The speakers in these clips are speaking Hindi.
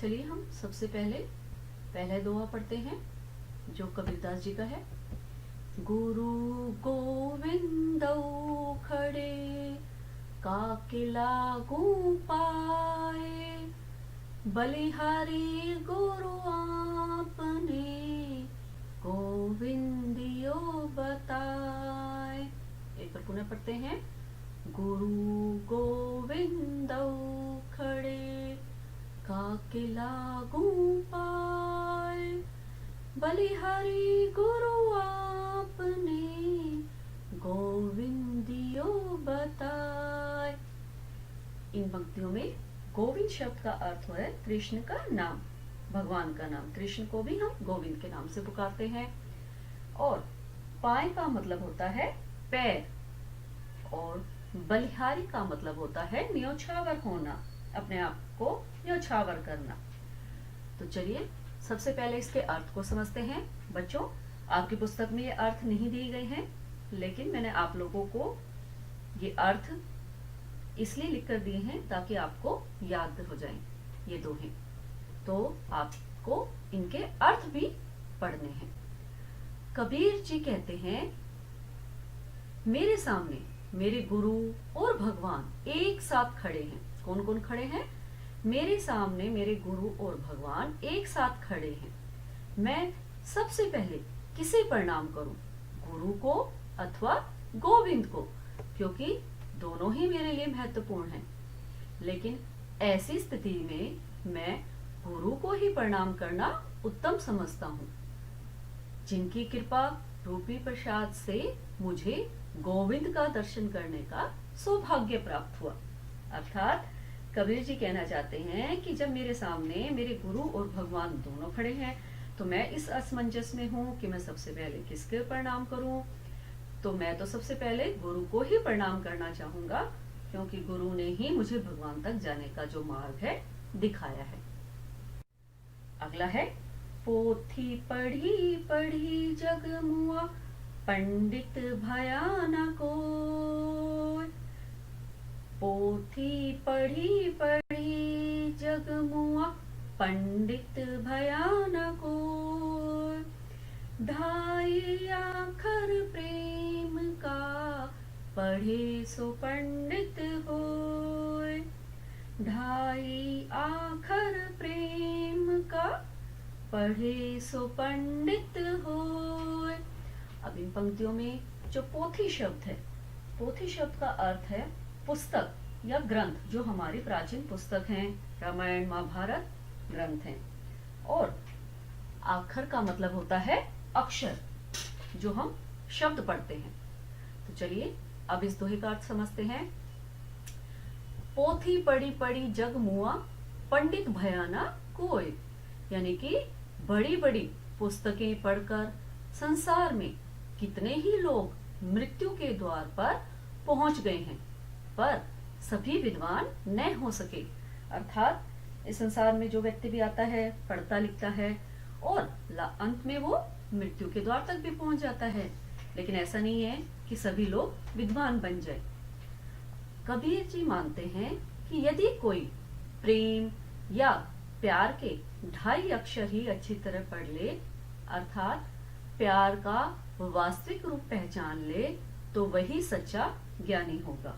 चलिए हम सबसे पहले दोहा पढ़ते हैं जो कबीरदास जी का है। गुरु गोविंद खड़े काके लागू पाए, बलिहारी गुरु आपने गोविंदियो बताए। एक बार पुनः पढ़ते हैं। गुरु गोविंद खड़े काके लागू पाए, बलिहारी गुरु आपने गोविंदियो बताए। इन पंक्तियों में गोविंद शब्द का अर्थ है कृष्ण का नाम, भगवान का नाम। कृष्ण को भी हम गोविंद के नाम से पुकारते हैं। और पाए का मतलब होता है पैर, और बलिहारी का मतलब होता है न्योछावर होना, अपने आप को न्योछावर करना। तो चलिए सबसे पहले इसके अर्थ को समझते हैं। बच्चों, आपकी पुस्तक में ये अर्थ नहीं दिए गए हैं, लेकिन मैंने आप लोगों को ये अर्थ इसलिए लिख कर दिए हैं ताकि आपको याद हो जाएं ये दोहे। तो आपको इनके अर्थ भी पढ़ने हैं। कबीर जी कहते हैं, मेरे सामने मेरे गुरु और भगवान एक साथ खड़े हैं। कौन कौन खड़े हैं? मेरे सामने मेरे गुरु और भगवान एक साथ खड़े हैं। मैं सबसे पहले किसे प्रणाम करूं? गुरु को अथवा गोविंद को, क्योंकि दोनों ही मेरे लिए महत्वपूर्ण हैं। लेकिन ऐसी स्थिति में मैं गुरु को ही प्रणाम करना उत्तम समझता हूं, जिनकी कृपा रूपी प्रसाद से मुझे गोविंद का दर्शन करने का सौभाग्य प्राप्त हुआ। अर्थात कबीर जी कहना चाहते हैं कि जब मेरे सामने मेरे गुरु और भगवान दोनों खड़े हैं, तो मैं इस असमंजस में हूं कि मैं सबसे पहले किसके प्रणाम करूं। तो मैं तो सबसे पहले गुरु को ही प्रणाम करना चाहूंगा, क्योंकि गुरु ने ही मुझे भगवान तक जाने का जो मार्ग है दिखाया है। अगला है, पोथी पढ़ी पढ़ी जग मुआ, पंडित भया न कोय। पोथी पढ़ी पढ़ी जग मुआ, पंडित भया न कोय। ढाई आखर प्रेम का, पढ़े सो पंडित होय। ढाई आखर प्रेम का, पढ़े सो पंडित होय। अब इन पंक्तियों में जो पोथी शब्द है, पोथी शब्द का अर्थ है पुस्तक या ग्रंथ, जो हमारी प्राचीन पुस्तक हैं, रामायण महाभारत ग्रंथ हैं। और आखर का मतलब होता है अक्षर, जो हम शब्द पढ़ते हैं। तो चलिए अब इस दोहे का अर्थ समझते हैं। पोथी पढ़ी पढ़ी जग मुआ, पंडित भया न कोय। यानी कि बड़ी बड़ी पुस्तकें पढ़कर संसार में कितने ही लोग मृत्यु के द्वार पर पहुंच गए हैं, पर सभी विद्वान न हो सके। अर्थात इस संसार में जो व्यक्ति भी आता है, पढ़ता लिखता है, और अंत में वो मृत्यु के द्वार तक भी पहुंच जाता है, लेकिन ऐसा नहीं है कि सभी लोग विद्वान बन जाए। कबीर जी मानते हैं कि यदि कोई प्रेम या प्यार के ढाई अक्षर ही अच्छी तरह पढ़ ले, अर्थात प्यार का वास्तविक रूप पहचान ले, तो वही सच्चा ज्ञानी होगा।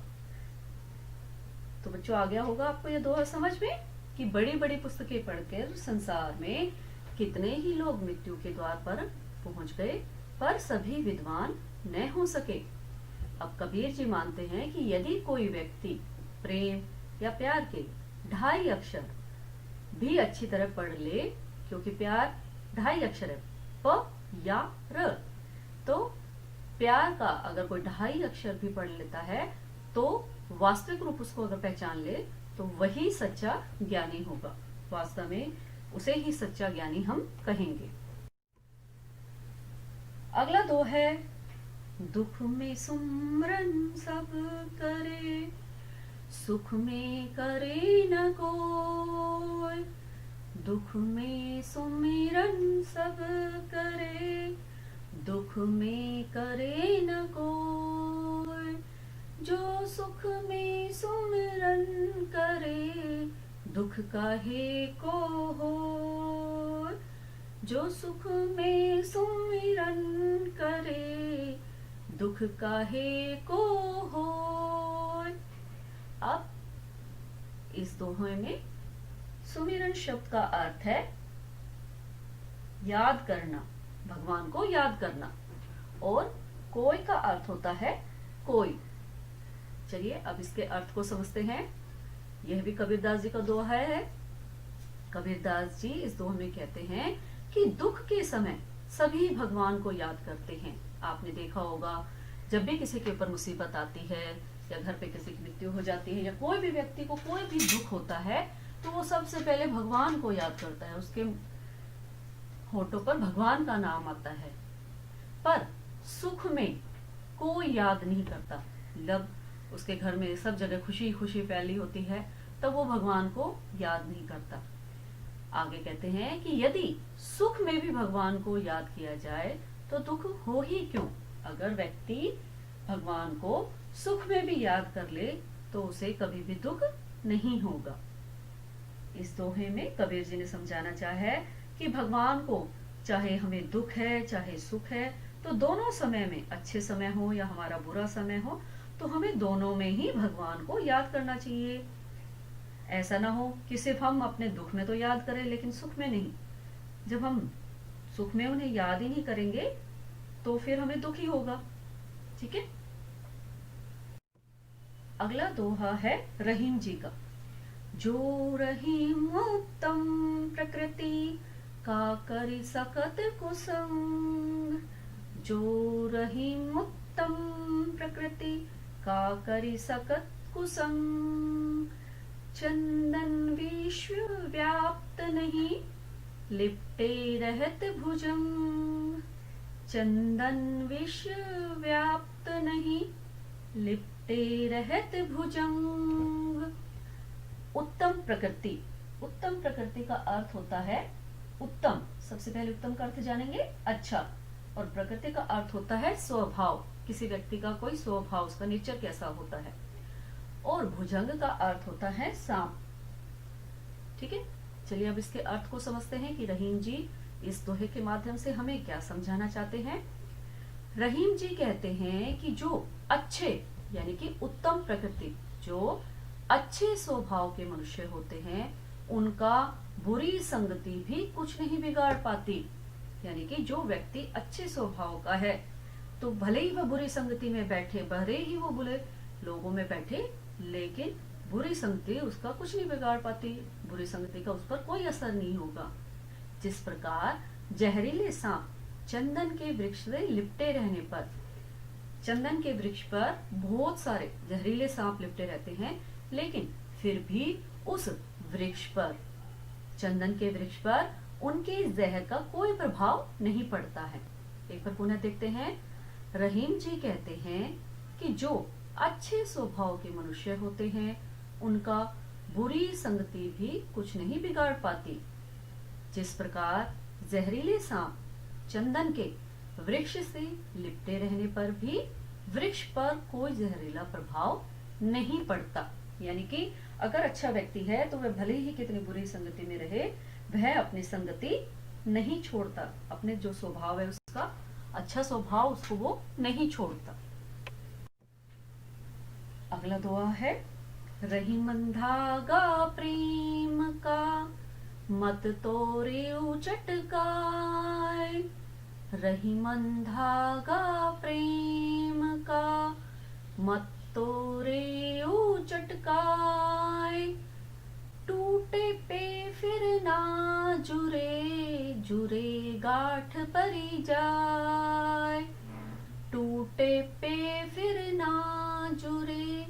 तो बच्चों, आ गया होगा आपको यह दोहा समझ में कि बड़ी बड़ी पुस्तकें पढ़कर संसार में कितने ही लोग मृत्यु के द्वार पर पहुंच गए, पर सभी विद्वान न हो सके। अब कबीर जी मानते हैं कि यदि कोई व्यक्ति प्रेम या प्यार के ढाई अक्षर भी अच्छी तरह पढ़ ले, क्योंकि प्यार ढाई अक्षर है, प या र, तो प्यार का अगर कोई ढाई अक्षर भी पढ़ लेता है, तो वास्तविक रूप उसको अगर पहचान ले, तो वही सच्चा ज्ञानी होगा। वास्तव में उसे ही सच्चा ज्ञानी हम कहेंगे। अगला दो है, दुख में सुमरन सब करे, सुख में करे न कोय। दुख में सुमिरन सब करे, दुख में करे न कोय। जो सुख में सुमिरन करे, दुख काहे को होय, जो सुख में सुमिरन करे, दुख काहे को होय। अब इस दोहे में सुमिरन शब्द का अर्थ है याद करना, भगवान को याद करना, और कोई का अर्थ होता है कोई। चलिए अब इसके अर्थ को समझते हैं। यह भी कबीरदास जी का दोहा है। कबीरदास जी इस दोहे में कहते हैं कि दुख के समय सभी भगवान को याद करते हैं। आपने देखा होगा जब भी किसी के ऊपर मुसीबत आती है या घर पे किसी की मृत्यु हो जाती है या कोई भी व्यक्ति को कोई भी दुख होता है तो वो सबसे पहले भगवान को याद करता है, उसके होठों पर भगवान का नाम आता है। पर सुख में कोई याद नहीं करता। जब उसके घर में सब जगह खुशी खुशी फैली होती है तब वो भगवान को याद नहीं करता। आगे कहते हैं कि यदि सुख में भी भगवान को याद किया जाए तो दुख हो ही क्यों। अगर व्यक्ति भगवान को सुख में भी याद कर ले तो उसे कभी भी दुख नहीं होगा। इस दोहे में कबीर जी ने समझाना चाहा है कि भगवान को चाहे हमें दुख है चाहे सुख है तो दोनों समय में, अच्छे समय हो या हमारा बुरा समय हो, तो हमें दोनों में ही भगवान को याद करना चाहिए। ऐसा ना हो कि सिर्फ हम अपने दुख में तो याद करें लेकिन सुख में नहीं। जब हम सुख में उन्हें याद ही नहीं करेंगे तो फिर हमें दुख ही होगा। ठीक है। अगला दोहा है रहीम जी का। जो रहीम उत्तम प्रकृति का करि सकत कुसंग, जो रहीम उत्तम प्रकृति का करि सकत कुसंग, चंदन विश्व व्याप्त नहीं लिपटे रहत भुजंग, चंदन विश्व व्याप्त नहीं लिपटे रहत भुजंग। उत्तम प्रकृति, उत्तम प्रकृति का अर्थ होता है उत्तम। सबसे पहले उत्तम का अर्थ जानेंगे, अच्छा। और प्रकृति का अर्थ होता है स्वभाव, किसी व्यक्ति का कोई स्वभाव, उसका नेचर कैसा होता है। और भुजंग का अर्थ होता है सांप। ठीक है। चलिए अब इसके अर्थ को समझते हैं कि रहीम जी इस दोहे के माध्यम से हमें क्या समझाना चाहते हैं। रहीम जी कहते हैं कि जो अच्छे यानी कि उत्तम प्रकृति, जो अच्छे स्वभाव के मनुष्य होते हैं उनका बुरी संगति भी कुछ नहीं बिगाड़ पाती। यानी कि जो व्यक्ति अच्छे स्वभाव का है तो भले ही वह बुरी संगति में बैठे, भले ही वो बुरे लोगों में बैठे, लेकिन बुरी संगति उसका कुछ नहीं बिगाड़ पाती, बुरी संगति का उस पर कोई असर नहीं होगा। जिस प्रकार जहरीले सांप चंदन के वृक्ष से लिपटे रहने पर, चंदन के वृक्ष पर बहुत सारे जहरीले सांप लिपटे रहते हैं लेकिन फिर भी उस वृक्ष पर, चंदन के वृक्ष पर उनके जहर का कोई प्रभाव नहीं पड़ता है। एक बार पुनः देखते हैं। रहीम जी कहते हैं कि जो अच्छे स्वभाव के मनुष्य होते हैं उनका बुरी संगति भी कुछ नहीं बिगाड़ पाती। जिस प्रकार जहरीले सांप चंदन के वृक्ष से लिपटे रहने पर भी वृक्ष पर कोई जहरीला प्रभाव नहीं पड़ता। यानी कि अगर अच्छा व्यक्ति है तो वह भले ही कितनी बुरी संगति में रहे, वह अपनी संगति नहीं छोड़ता, अपने जो स्वभाव है उसका अच्छा स्वभाव उसको वो नहीं छोड़ता। अगला दुआ है रहीमन धागा प्रेम का मत तोरे चटकाए, रहीमन धागा प्रेम का मत तोरे चटकाए, टूटे पे फिर ना जुरे, जुरे गांठ परी जाए, टूटे पे फिर ना जुरे,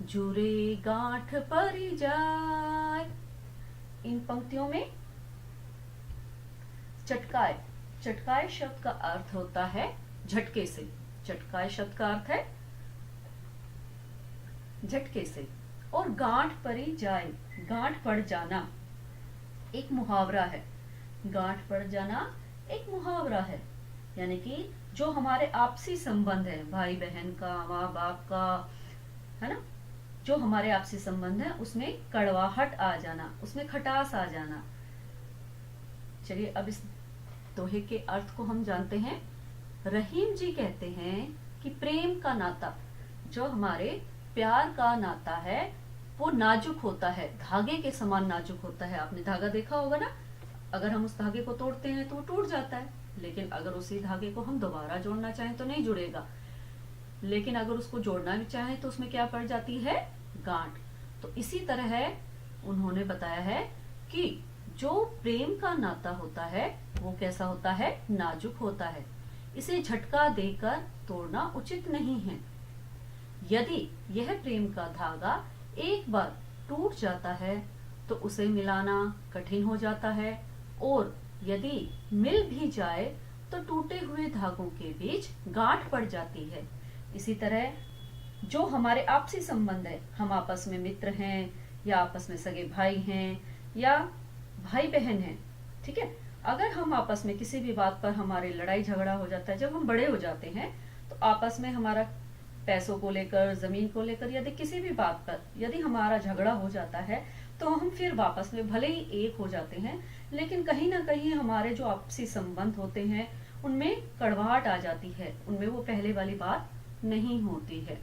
जुरे गांठ परी जाए। इन पंक्तियों में चटकाए, चटकाए शब्द का अर्थ होता है झटके से। चटकाए शब्द का अर्थ है झटके से। और गांठ परी जाए, गांठ पड़ जाना एक मुहावरा है। गांठ पड़ जाना एक मुहावरा है, यानी कि जो हमारे आपसी संबंध है, भाई बहन का, माँ बाप का, है ना, जो हमारे आपसी संबंध है उसमें कड़वाहट आ जाना, उसमें खटास आ जाना। चलिए अब इस दोहे के अर्थ को हम जानते हैं। रहीम जी कहते हैं कि प्रेम का नाता, जो हमारे प्यार का नाता है, वो नाजुक होता है, धागे के समान नाजुक होता है। आपने धागा देखा होगा ना, अगर हम उस धागे को तोड़ते हैं तो वो टूट जाता है, लेकिन अगर उसी धागे को हम दोबारा जोड़ना चाहें तो नहीं जुड़ेगा। लेकिन अगर उसको जोड़ना भी चाहें तो उसमें क्या पड़ जाती है, गांठ। तो इसी तरह है, उन्होंने बताया है कि जो प्रेम का नाता होता है वो कैसा होता है, नाजुक होता है। इसे झटका देकर तोड़ना उचित नहीं है। यदि यह प्रेम का धागा एक बार टूट जाता है तो उसे मिलाना कठिन हो जाता है, और यदि मिल भी जाए तो टूटे हुए धागों के बीच गांठ पड़ जाती है। इसी तरह जो हमारे आपसी संबंध है, हम आपस में मित्र हैं या आपस में सगे भाई हैं या भाई बहन हैं, ठीक है, अगर हम आपस में किसी भी बात पर हमारे लड़ाई झगड़ा हो जाता है, जब हम बड़े हो जाते हैं तो आपस में हमारा पैसों को लेकर, जमीन को लेकर, यदि किसी भी बात पर यदि हमारा झगड़ा हो जाता है तो हम फिर वापस में भले ही एक हो जाते हैं, लेकिन कहीं ना कहीं हमारे जो आपसी संबंध होते हैं उनमें कड़वाहट आ जाती है, उनमें वो पहले वाली बात नहीं होती है।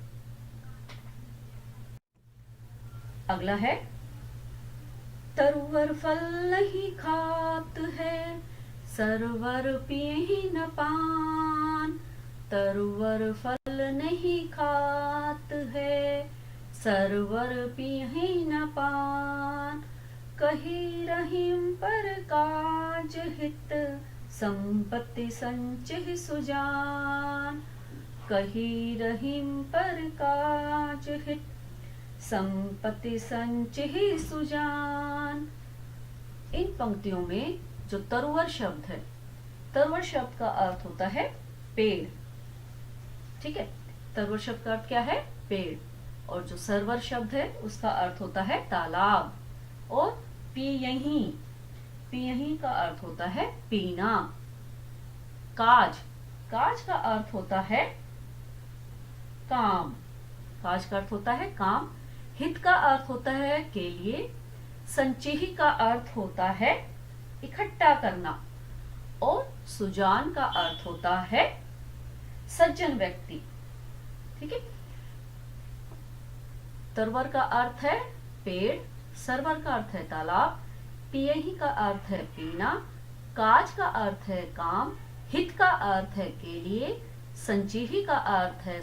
अगला है, तरुवर फल नहीं खात है, सरवर पिए ही न पान। तरुवर फल नहीं खात है, सरवर पिए ही न पान। कही रहीम पर काज हित, संपत्ति संचिह सुजान। कही रहीम पर काज हित, संपत्ति संचिह सुजान। इन पंक्तियों में जो तरुवर शब्द है, तरुवर शब्द का अर्थ होता है पेड़, ठीक है, तरुवर शब्द का अर्थ क्या है, पेड़। और जो सरवर शब्द है उसका अर्थ होता है तालाब। और पियही, पियही का अर्थ होता है पीना। काज, काज का अर्थ होता है काम, काज का अर्थ होता है काम। हित का अर्थ होता है के लिए। संचिही का अर्थ होता है इकट्ठा करना। और सुजान का अर्थ होता है सज्जन व्यक्ति, ठीक है। तरवर का अर्थ है पेड़, सरवर का अर्थ है तालाब, पियही का अर्थ है पीना, काज का अर्थ है काम, हित का अर्थ है के लिए, संजीही का अर्थ है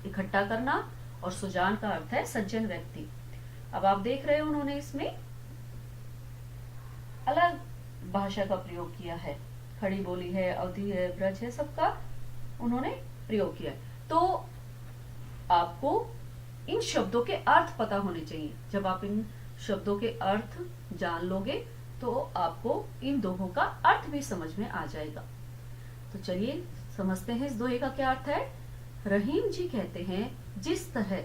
इकट्ठा करना, और सुजान का अर्थ है सज्जन व्यक्ति। अब आप देख रहे हो उन्होंने इसमें अलग भाषा का प्रयोग किया है, खड़ी बोली है, अवधि है, ब्रज है, सबका उन्होंने प्रयोग किया है। तो आपको इन शब्दों के अर्थ पता होने चाहिए। जब आप इन शब्दों के अर्थ जान लोगे तो आपको इन दोहों का अर्थ भी समझ में आ जाएगा। तो चलिए समझते हैं इस दोहे का क्या अर्थ है। रहीम जी कहते हैं, जिस तरह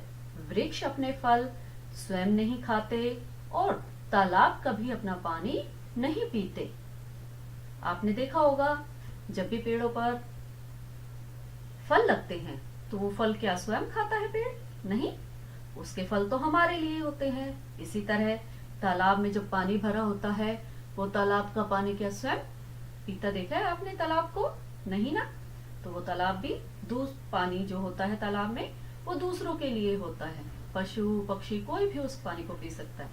वृक्ष अपने फल स्वयं नहीं खाते और तालाब कभी अपना पानी नहीं पीते। आपने देखा होगा जब भी पेड़ों पर फल लगते हैं तो वो फल क्या स्वयं खाता है पेड़? नहीं, उसके फल तो हमारे लिए होते हैं। इसी तरह तालाब में जब पानी भरा होता है वो तालाब का पानी क्या स्वयं पीता देखा है आपने तालाब को? नहीं ना। तो वो तालाब भी पानी जो होता है तालाब में वो दूसरों के लिए होता है, पशु पक्षी कोई भी उस पानी को पी सकता है।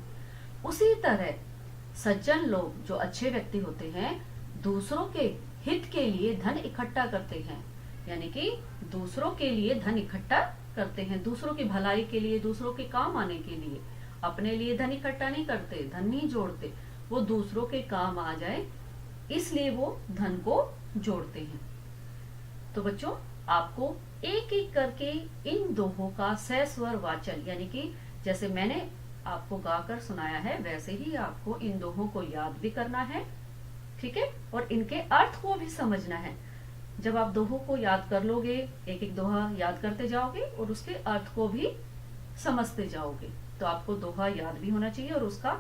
उसी तरह सज्जन लोग जो अच्छे व्यक्ति होते हैं दूसरों के हित के लिए धन इकट्ठा करते हैं, यानी कि दूसरों के लिए धन इकट्ठा करते हैं, दूसरों की भलाई के लिए, दूसरों के काम आने के लिए। अपने लिए धन इकट्ठा नहीं करते, धन नहीं जोड़ते, वो दूसरों के काम आ जाए इसलिए वो धन को जोड़ते हैं। तो बच्चों आपको एक एक करके इन दोहों का सस्वर वाचन, यानी कि जैसे मैंने आपको गाकर सुनाया है वैसे ही आपको इन दोहों को याद भी करना है, ठीक है, और इनके अर्थ को भी समझना है। जब आप दोहों को याद कर लोगे, एक एक दोहा याद करते जाओगे और उसके अर्थ को भी समझते जाओगे, तो आपको दोहा याद भी होना चाहिए और उसका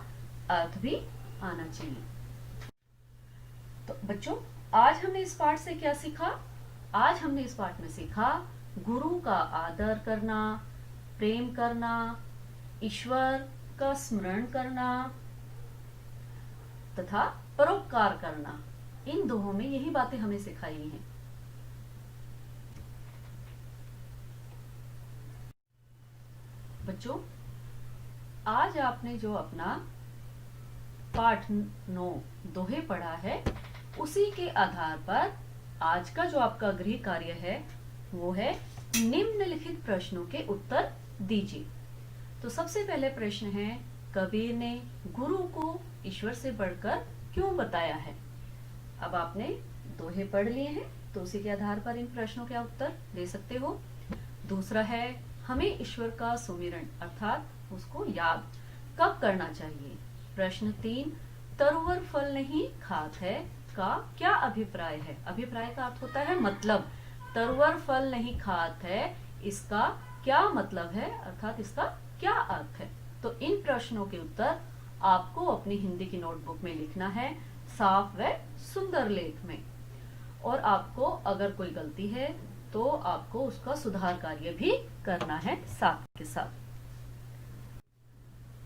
अर्थ भी आना चाहिए। तो बच्चों आज हमने इस पाठ से क्या सीखा? आज हमने इस पाठ में सीखा गुरु का आदर करना, प्रेम करना, ईश्वर का स्मरण करना तथा परोपकार करना, इन दोहों में यही बातें हमें सिखाई हैं। बच्चों, आज आपने जो अपना पाठ 9 दोहे पढ़ा है, उसी के आधार पर आज का जो आपका गृह कार्य है वो है निम्नलिखित प्रश्नों के उत्तर दीजिए। तो सबसे पहले प्रश्न है, कबीर ने गुरु को ईश्वर से बढ़कर क्यों बताया है? अब आपने दोहे पढ़ लिए हैं तो उसी के आधार पर इन प्रश्नों के उत्तर दे सकते हो। दूसरा है, हमें ईश्वर का सुमिरन अर्थात उसको याद कब करना चाहिए? प्रश्न 3, तरुवर फल नहीं खात है का क्या अभिप्राय है? अभिप्राय का अर्थ होता है मतलब। तरुवर फल नहीं खात है, इसका क्या मतलब है अर्थात इसका क्या अर्थ है? तो इन प्रश्नों के उत्तर आपको अपनी हिंदी की नोटबुक में लिखना है, साफ व सुंदर लेख में। और आपको अगर कोई गलती है तो आपको उसका सुधार कार्य भी करना है साथ के साथ।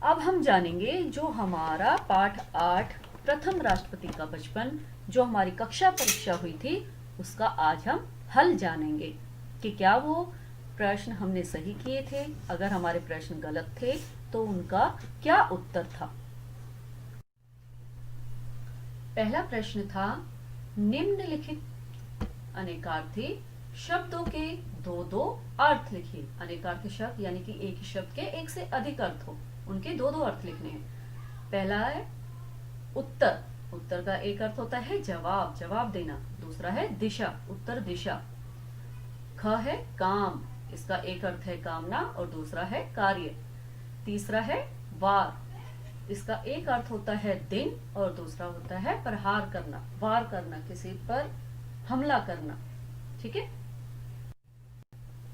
अब हम जानेंगे जो हमारा पाठ 8 प्रथम राष्ट्रपति का बचपन, जो हमारी कक्षा परीक्षा हुई थी, उसका आज हम हल जानेंगे कि क्या वो प्रश्न हमने सही किए थे, अगर हमारे प्रश्न गलत थे तो उनका क्या उत्तर था। पहला प्रश्न था, निम्नलिखित अनेकार्थी शब्दों के दो अर्थ लिखिए। अनेकार्थी शब्द यानी कि एक ही शब्द के एक से अधिक अर्थ हो, उनके दो अर्थ लिखने हैं। पहला है उत्तर, उत्तर का एक अर्थ होता है जवाब, जवाब देना। दूसरा है दिशा, उत्तर दिशा। ख है काम, इसका एक अर्थ है कामना और दूसरा है कार्य। तीसरा है वार, इसका एक अर्थ होता है दिन और दूसरा होता है प्रहार करना, वार करना, किसी पर हमला करना। ठीक है।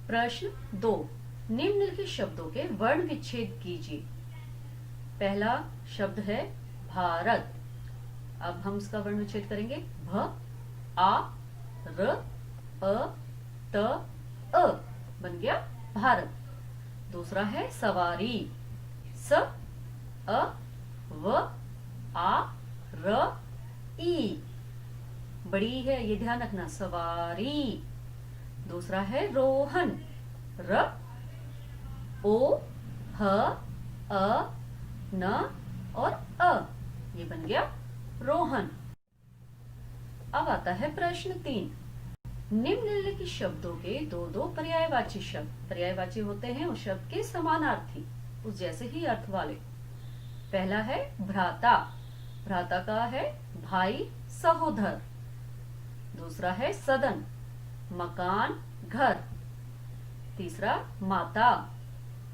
प्रश्न 2, निम्नलिखित शब्दों के वर्ण विच्छेद कीजिए। पहला शब्द है भारत। अब हम इसका वर्ण विच्छेद करेंगे। भ, आ, र, अ, त, अ बन गया भारत। दूसरा है सवारी। स, अ, व, आ, र, ई। बड़ी है, ये ध्यान रखना, सवारी। दूसरा है रोहन। र, ओ, ह, अ, न और अ, ये बन गया रोहन। अब आता है प्रश्न 3, निम्नलिखित शब्दों के दो पर्यायवाची शब्द। पर्यायवाची होते हैं उस शब्द के समानार्थी, उस जैसे ही अर्थ वाले। पहला है भ्राता। भ्राता का है भाई, सहोदर। दूसरा है सदन, मकान, घर। तीसरा माता,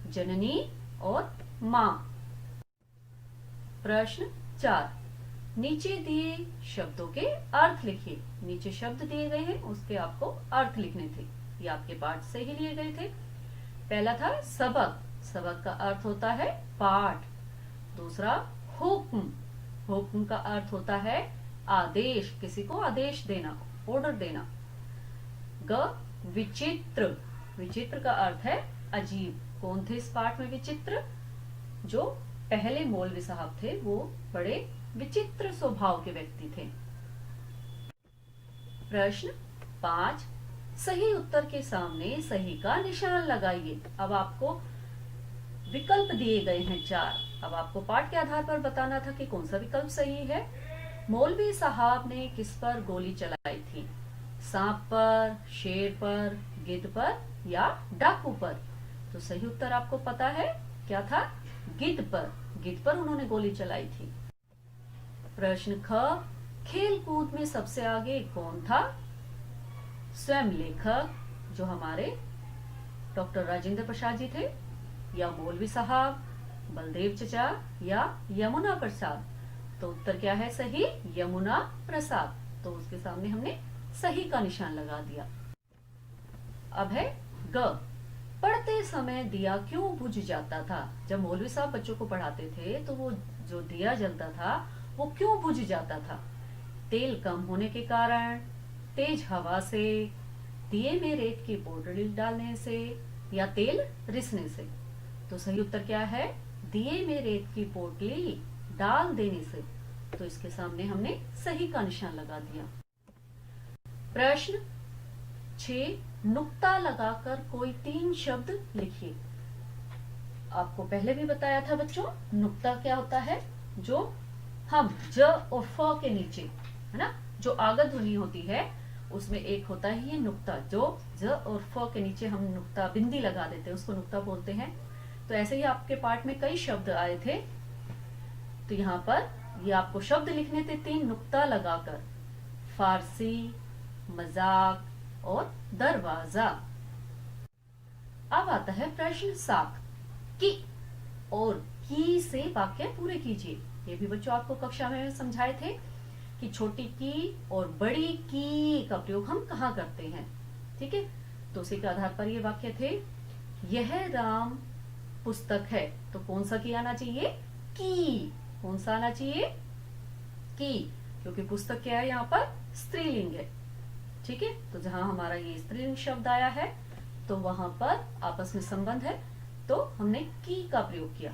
जननी और माँ। प्रश्न 4, नीचे दिए शब्दों के अर्थ लिखिए। नीचे शब्द दिए गए हैं, उसके आपको अर्थ लिखने थे, ये आपके पाठ से ही लिए गए थे। पहला था सबक। सबक का अर्थ होता है पाठ। दूसरा हुक्म। हुक्म का अर्थ होता है आदेश, किसी को आदेश देना, ऑर्डर देना। ग, विचित्र। विचित्र का अर्थ है अजीब। कौन थे इस पाठ में विचित्र? जो पहले मौलवी साहब थे, वो बड़े विचित्र स्वभाव के व्यक्ति थे। प्रश्न 5, सही उत्तर के सामने सही का निशान लगाइए। अब आपको विकल्प दिए गए हैं 4। अब आपको पाठ के आधार पर बताना था कि कौन सा विकल्प सही है। मौलवी साहब ने किस पर गोली चलाई थी? सांप पर, शेर पर, गिद्ध पर या डाकू पर? तो सही उत्तर आपको पता है क्या था? गिद्ध पर। गिद्ध पर उन्होंने गोली चलाई थी। प्रश्न ख, खेल कूद में सबसे आगे कौन था? स्वयं लेखक, जो हमारे डॉक्टर राजेंद्र प्रसाद जी थे, या मौलवी साहब, बलदेव चचा या यमुना प्रसाद? तो उत्तर क्या है सही? यमुना प्रसाद। तो उसके सामने हमने सही का निशान लगा दिया। अब है ग, पढ़ते समय दिया क्यों बुझ जाता था? जब मौलवी साहब बच्चों को पढ़ाते थे तो वो जो दिया जलता था वो क्यों बुझ जाता था? तेल कम होने के कारण, तेज हवा से, दिए में रेत की पाउडर डालने से या तेल रिसने से? तो सही उत्तर क्या है? दिए में रेत की पोटली डाल देने से। तो इसके सामने हमने सही का निशान लगा दिया। प्रश्न 6, नुक्ता लगाकर कोई 3 शब्द लिखिए। आपको पहले भी बताया था बच्चों, नुक्ता क्या होता है? जो हम ज और फ के नीचे, है ना, जो आगत ध्वनि होती है उसमें एक होता है ये नुक्ता, जो ज और फ के नीचे हम नुक्ता बिंदी लगा देते हैं, उसको नुक्ता बोलते हैं। तो ऐसे ही आपके पाठ में कई शब्द आए थे, तो यहाँ पर ये आपको शब्द लिखने थे 3 नुक्ता लगाकर। फारसी, मजाक और दरवाजा। अब आता है प्रश्न 7, की और की से वाक्य पूरे कीजिए। ये भी बच्चों आपको कक्षा में समझाए थे कि छोटी की और बड़ी की का प्रयोग हम कहाँ करते हैं। ठीक है, तो उसी के आधार पर ये वाक्य थे। यह राम पुस्तक है, तो कौन सा की आना चाहिए? की। कौन सा आना चाहिए? की, क्योंकि पुस्तक क्या है यहाँ पर? स्त्रीलिंग है। ठीक है, तो जहां हमारा ये स्त्रीलिंग शब्द आया है तो वहां पर आपस में संबंध है, तो हमने की का प्रयोग किया।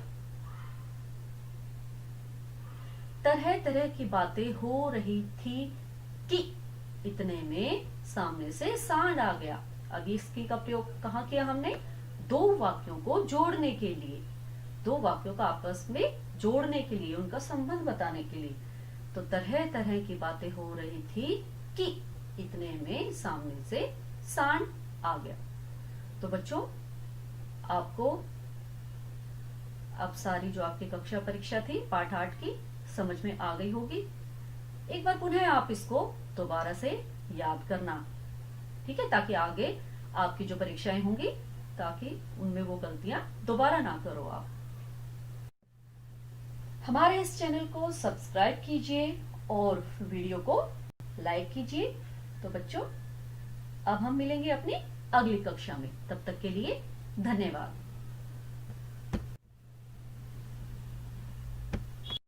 तरह तरह की बातें हो रही थी कि इतने में सामने से सांड आ गया। अब इस की का प्रयोग कहाँ किया हमने? 2 वाक्यों को जोड़ने के लिए, 2 वाक्यों का आपस में जोड़ने के लिए, उनका संबंध बताने के लिए। तो तरह तरह की बातें हो रही थी कि इतने में सामने से सांड आ गया। तो बच्चों आपको अब सारी जो आपकी कक्षा परीक्षा थी पाठ 8 की समझ में आ गई होगी। एक बार पुनः आप इसको दोबारा से याद करना, ठीक है, ताकि आगे आपकी जो परीक्षाएं होंगी ताकि उनमें वो गलतियां दोबारा ना करो आप। हमारे इस चैनल को सब्सक्राइब कीजिए और वीडियो को लाइक कीजिए। तो बच्चों अब हम मिलेंगे अपनी अगली कक्षा में, तब तक के लिए धन्यवाद।